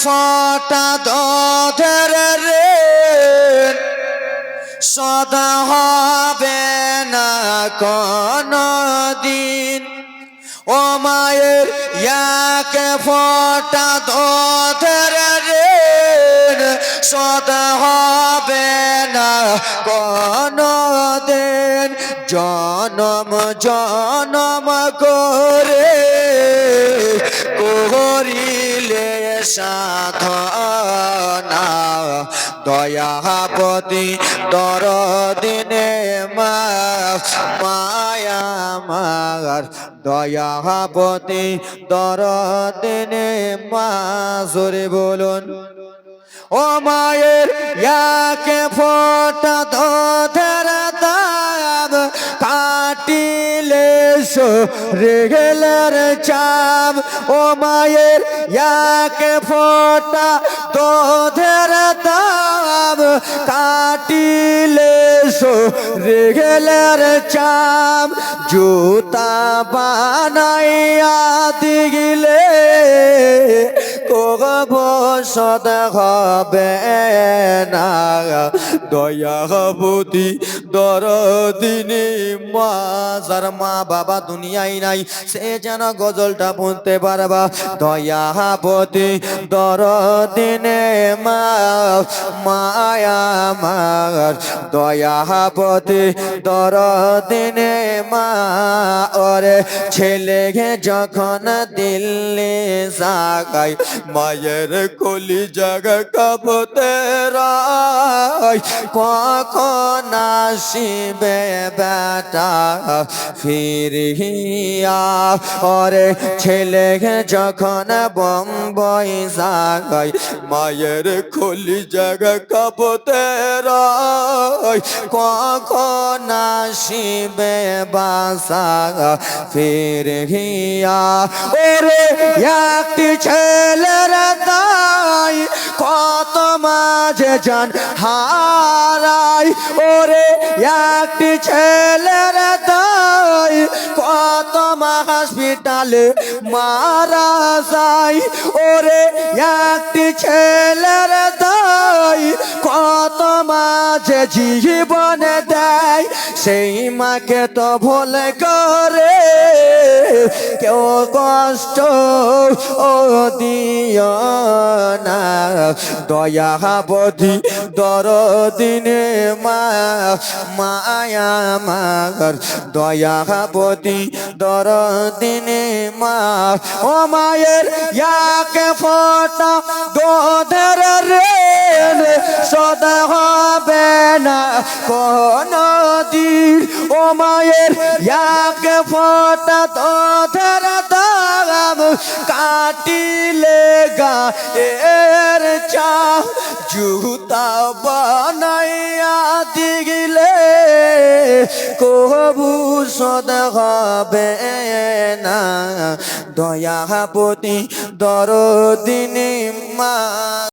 ফটা দুধের ঋণ শোধ হবে না কোনো দিন। ও মায়ের এক ফোঁটা দুধের ঋণ শোধ হবে না কোনো দিন। জনম জনম করে করিলে সাধনা দয়াপতি দরদিনে মায়া মার দয়াপতি দরদিনে মা জোরে বলুন। ও মায়ের এক ফোঁটা দুধের দাম কাটিলে রেগেলের চাপ। ও মায়ের এক ফোঁটা দুধের দাম কাটিলে রেগেলের চাপ। জুতা বানাইয়া দিলে কবো সদ হবে না দয়াবতী দরদিনে মা। যার মা বাবা দুনিয়ায় নাই সে যেন গজলটা বুনতে পারবা। দয়াবতী দরদিনে মা মায়া মার দয়াবতী দরদিনে মা। ওরে ছেলে যখন দিল্লি জাগায় মায়ের কলি জাগা কাঁপতে রায়। কখন আসিবে বেটা ফিরিয়া। ওরে ছেলে যখন বম্বই জাগায় মায়ের কলি জাগা কাঁপতে রায়। কখন আসিবে বাসা ফিরিয়া। ওরে একটি ছেলের তাই কত মাঝে জান হারাই। ওরে একটি ছেলের তাই কত হসপিটালে মারা যায়। ওরে একটি ছেলের তাই কত মাঝে জীবনে দেয়। সেই মাকে তো ভুল করে কেউ কষ্ট ও দিও না দয়াবতী দরদিনে মা মায়া মার দয়াবতী দরদিনে মা। ও মায়ের এক ফোঁটা দুধের ঋণ শোধ হবে না কোনো দিন। ও মায়ের এক ফোঁটা দুধের দাম কাটিলে গায়ের চাপ। জুতা বানাইয়া দিলে কবু শোধ হবে না দয়াবতী দরদিনে মা।